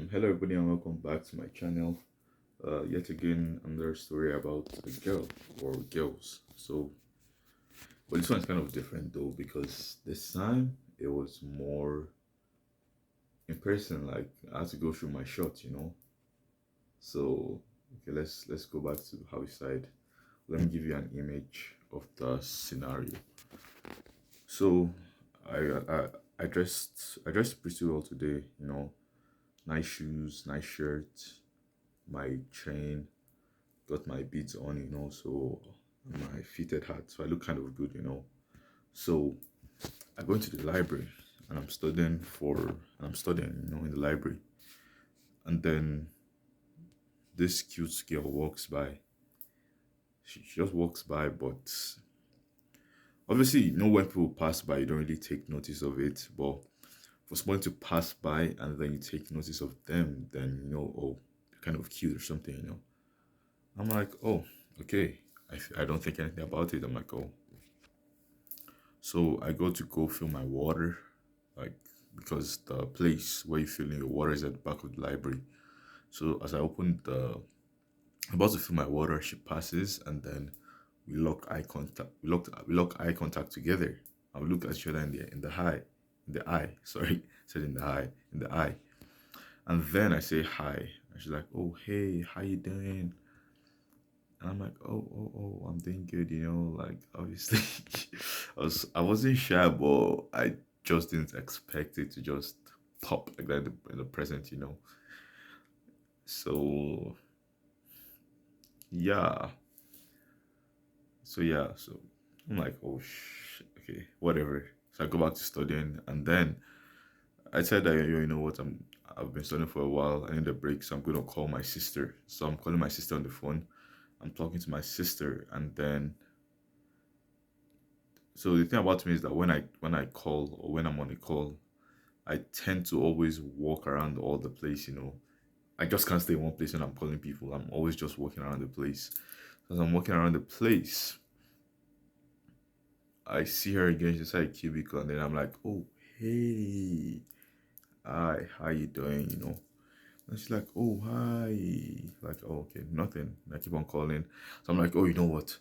Hello everybody and welcome back to my channel. Yet again, another story about a girl or girls. But this one's kind of different though because this time it was more in person. Like I had to go through my shots. So okay, let's go back to how we started. Let me give you an image of the scenario. So I I, I dressed pretty well today. Nice shoes, nice shirt, my chain, got my beats on, so my fitted hat, so I look kind of good. So I go into the library and I'm studying, in the library. And then this cute girl walks by. She just walks by, but obviously, when people pass by, you don't really take notice of it. But for someone to pass by and then you take notice of them, then oh, they're kind of cute or something. I'm like, oh, okay. I don't think anything about it. I'm like, oh. So I go fill my water, like because the place where you fill in your water is at the back of the library. So as I opened about to fill my water, she passes, and then we lock eye contact. We lock eye contact together. I look at each other in the eye. Sorry, said in the eye, and then I say hi, and she's like, "Oh hey, how you doing?" And I'm like, oh, I'm doing good, like obviously I wasn't shy, but I just didn't expect it to just pop like that in the present. So yeah, so I'm like, oh okay, whatever. So I go back to studying, and then I said that, you know what, I've been studying for a while. I need a break, so I'm gonna call my sister. So I'm calling my sister on the phone. I'm talking to my sister, and then so the thing about me is that when I call or when I'm on a call, I tend to always walk around all the place. I just can't stay in one place when I'm calling people. I'm always just walking around the place. As I'm walking around the place, I see her again. She's inside a cubicle, and then I'm like, "Oh, hey, hi, how you doing?" And she's like, "Oh, hi." Like, "Oh, okay, nothing." And I keep on calling. So I'm like, "Oh, you know what?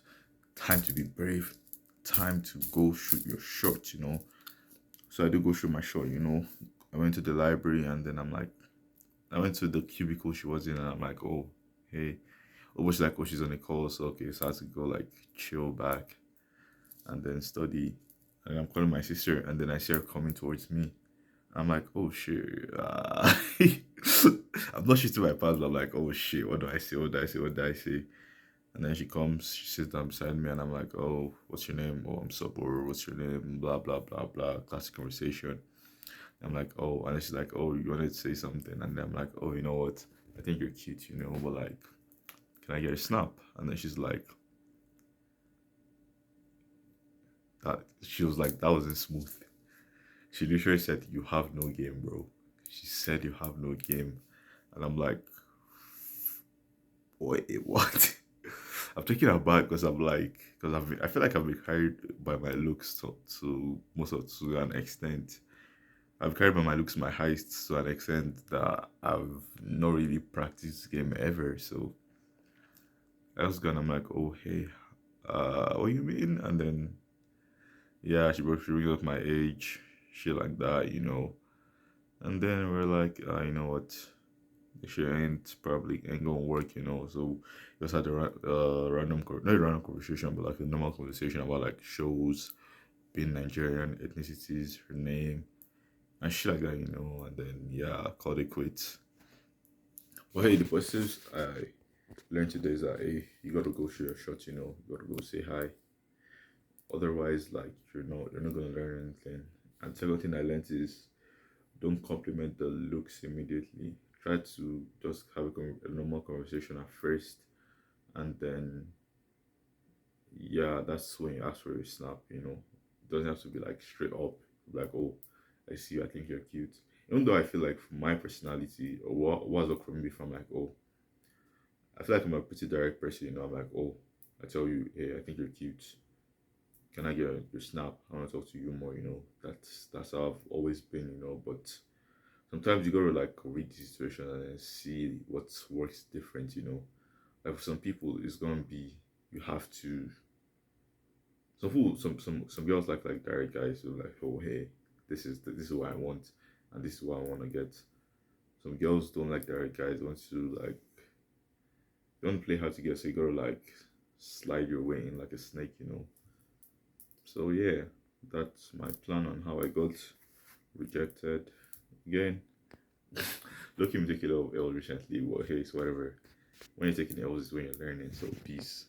Time to be brave. Time to go shoot your shot." So I do go shoot my shot. I went to the library, and then I went to the cubicle she was in, and I'm like, oh, hey. Oh, but she's like, oh, she's on a call, so okay, so I had to go like chill back and then study. And I'm calling my sister, and then I see her coming towards me. I'm like, oh shit. I'm not shooting my pants, but I'm like, oh shit, what do I say? What do I say? What do I say? And then she comes, she sits down beside me, and I'm like, oh, what's your name? Oh, I'm Sabor, what's your name? Blah, blah, blah, blah. Classic conversation. I'm like, oh, and then she's like, oh, you wanted to say something, and then I'm like, oh, you know what? I think you're cute, but like, can I get a snap? And then she's like, that. She was like, that wasn't smooth. She literally said, you have no game, bro. She said you have no game, and I'm like, wait, what? I'm taking her back because I feel like I've been carried by my looks to most of to an extent. I've carried by my looks my height to an extent that I've not really practiced game ever. So I was gone. I'm like, oh hey, what you mean? And then yeah, she brings up my age, shit like that. And then we're like, you know what? This shit ain't gonna work. So we just had a not a random conversation, but like a normal conversation about like shows, being Nigerian, ethnicities, her name, and shit like that. And then yeah, called it quits. But hey, the positives I learned today is that hey, you gotta go shoot your shot. You gotta go say hi. Otherwise, like you're not gonna learn anything. And second thing I learned is don't compliment the looks immediately. Try to just have a normal conversation at first, and then yeah, that's when you ask for a snap. It doesn't have to be like straight up, like, oh, I see you, I think you're cute. Even though I feel like for my personality, or what's up for me, if I'm like, oh, I feel like I'm a pretty direct person. I'm like, oh, I tell you, hey, I think you're cute. Can I get your snap? I want to talk to you more. That's how I've always been. But Sometimes you gotta like read the situation and then see what works different, you know. Like for some people it's gonna be you have to some girls like direct guys who like, oh hey, this is what I want and this is what I wanna get. Some girls don't like direct guys, want to like don't play hard to get, so you gotta like slide your way in like a snake, you know. So yeah, that's my plan on how I got rejected. Again, look him take it off L recently, but hey, it's whatever. When you're taking L's is when you're learning. So peace.